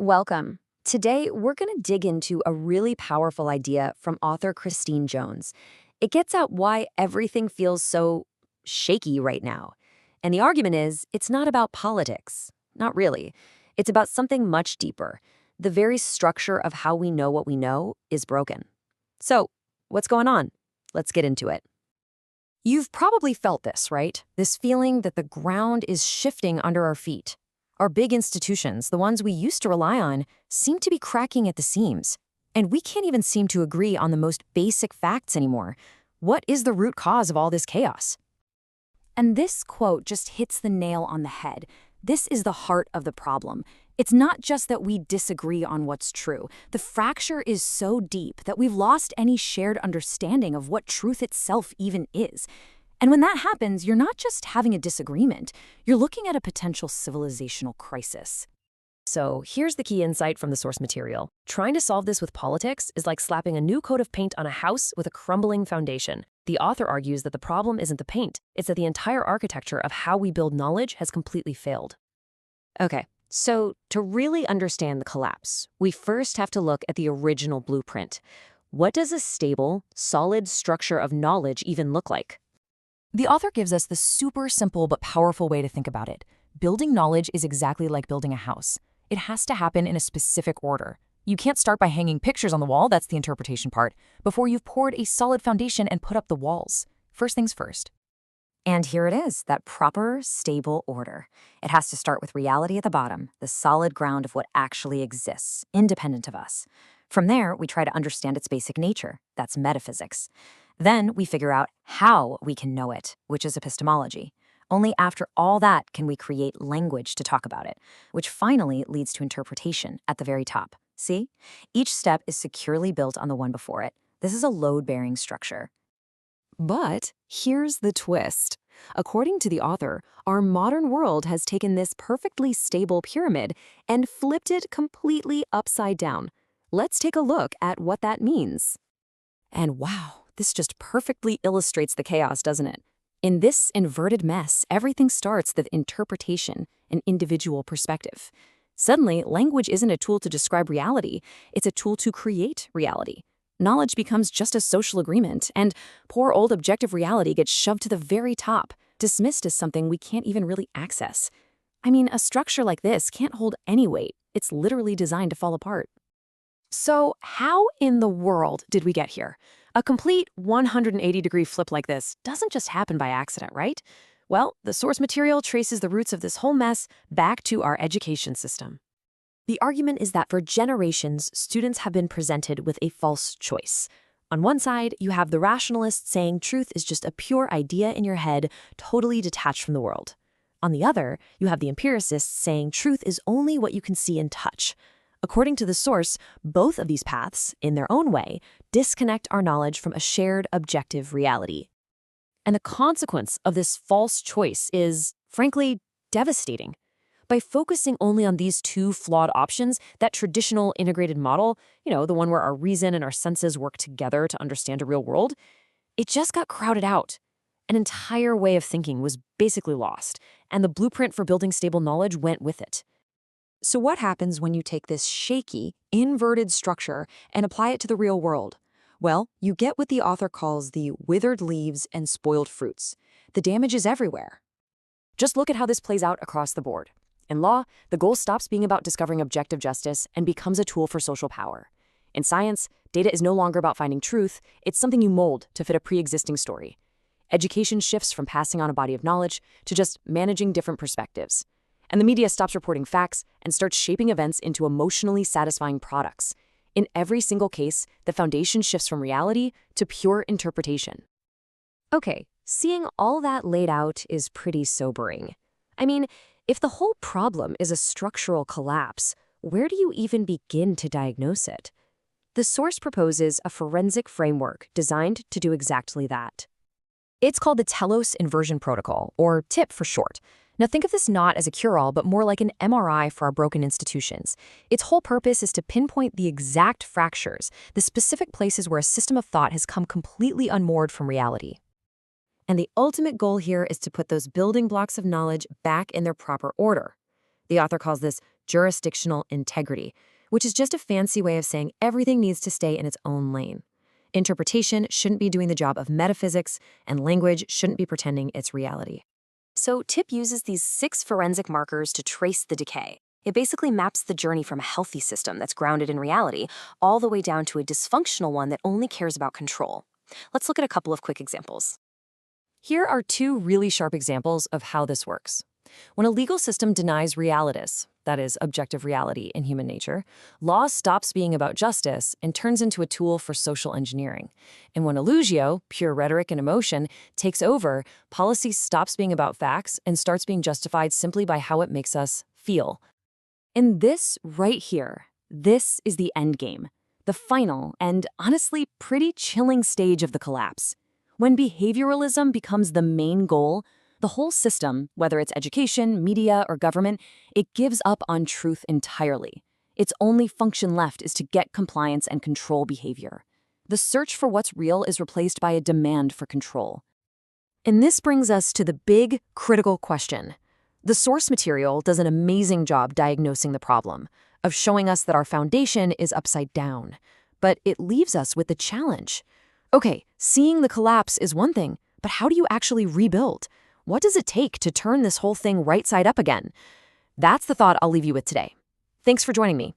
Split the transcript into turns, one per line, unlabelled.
Welcome. Today, we're going to dig into a really powerful idea from author Christine Jones. It gets at why everything feels so shaky right now. And the argument is, it's not about politics. Not really. It's about something much deeper. The very structure of how we know what we know is broken. So, what's going on? Let's get into it. You've probably felt this, right? This feeling that the ground is shifting under our feet. Our big institutions, the ones we used to rely on, seem to be cracking at the seams. And we can't even seem to agree on the most basic facts anymore. What is the root cause of all this chaos? And this quote just hits the nail on the head. This is the heart of the problem. It's not just that we disagree on what's true. The fracture is so deep that we've lost any shared understanding of what truth itself even is. And when that happens, you're not just having a disagreement, you're looking at a potential civilizational crisis. So here's the key insight from the source material. Trying to solve this with politics is like slapping a new coat of paint on a house with a crumbling foundation. The author argues that the problem isn't the paint, it's that the entire architecture of how we build knowledge has completely failed. Okay, so to really understand the collapse, we first have to look at the original blueprint. What does a stable, solid structure of knowledge even look like? The author gives us the super simple but powerful way to think about it. Building knowledge is exactly like building a house. It has to happen in a specific order. You can't start by hanging pictures on the wall, that's the interpretation part, before you've poured a solid foundation and put up the walls. First things first. And here it is, that proper, stable order. It has to start with reality at the bottom, the solid ground of what actually exists, independent of us. From there, we try to understand its basic nature. That's metaphysics. Then we figure out how we can know it, which is epistemology. Only after all that can we create language to talk about it, which finally leads to interpretation at the very top. See? Each step is securely built on the one before it. This is a load-bearing structure. But here's the twist. According to the author, our modern world has taken this perfectly stable pyramid and flipped it completely upside down. Let's take a look at what that means. And wow, this just perfectly illustrates the chaos, doesn't it? In this inverted mess, everything starts with interpretation, an individual perspective. Suddenly, language isn't a tool to describe reality, it's a tool to create reality. Knowledge becomes just a social agreement, and poor old objective reality gets shoved to the very top, dismissed as something we can't even really access. I mean, a structure like this can't hold any weight. It's literally designed to fall apart. So how in the world did we get here? A complete 180-degree flip like this doesn't just happen by accident, right? Well, the source material traces the roots of this whole mess back to our education system. The argument is that for generations, students have been presented with a false choice. On one side, you have the rationalists saying truth is just a pure idea in your head, totally detached from the world. On the other, you have the empiricists saying truth is only what you can see and touch. According to the source, both of these paths, in their own way, disconnect our knowledge from a shared objective reality. And the consequence of this false choice is, frankly, devastating. By focusing only on these two flawed options, that traditional integrated model, the one where our reason and our senses work together to understand a real world, it just got crowded out. An entire way of thinking was basically lost, and the blueprint for building stable knowledge went with it. So what happens when you take this shaky, inverted structure and apply it to the real world? Well, you get what the author calls the withered leaves and spoiled fruits. The damage is everywhere. Just look at how this plays out across the board. In law, the goal stops being about discovering objective justice and becomes a tool for social power. In science, data is no longer about finding truth, it's something you mold to fit a pre-existing story. Education shifts from passing on a body of knowledge to just managing different perspectives. And the media stops reporting facts and starts shaping events into emotionally satisfying products. In every single case, the foundation shifts from reality to pure interpretation. Okay, seeing all that laid out is pretty sobering. I mean, if the whole problem is a structural collapse, where do you even begin to diagnose it? The source proposes a forensic framework designed to do exactly that. It's called the Telos Inversion Protocol, or TIP for short. Now think of this not as a cure-all, but more like an MRI for our broken institutions. Its whole purpose is to pinpoint the exact fractures, the specific places where a system of thought has come completely unmoored from reality. And the ultimate goal here is to put those building blocks of knowledge back in their proper order. The author calls this jurisdictional integrity, which is just a fancy way of saying everything needs to stay in its own lane. Interpretation shouldn't be doing the job of metaphysics, and language shouldn't be pretending it's reality. So TIP uses these 6 forensic markers to trace the decay. It basically maps the journey from a healthy system that's grounded in reality all the way down to a dysfunctional one that only cares about control. Let's look at a couple of quick examples. Here are 2 really sharp examples of how this works. When a legal system denies realitas, that is, objective reality in human nature, law stops being about justice and turns into a tool for social engineering. And when illugio, pure rhetoric and emotion, takes over, policy stops being about facts and starts being justified simply by how it makes us feel. And this right here, this is the end game, the final and honestly pretty chilling stage of the collapse. When behavioralism becomes the main goal, the whole system, whether it's education, media, or government, it gives up on truth entirely. Its only function left is to get compliance and control behavior. The search for what's real is replaced by a demand for control. And this brings us to the big, critical question. The source material does an amazing job diagnosing the problem, of showing us that our foundation is upside down. But it leaves us with the challenge. Okay, seeing the collapse is one thing, but how do you actually rebuild? What does it take to turn this whole thing right side up again? That's the thought I'll leave you with today. Thanks for joining me.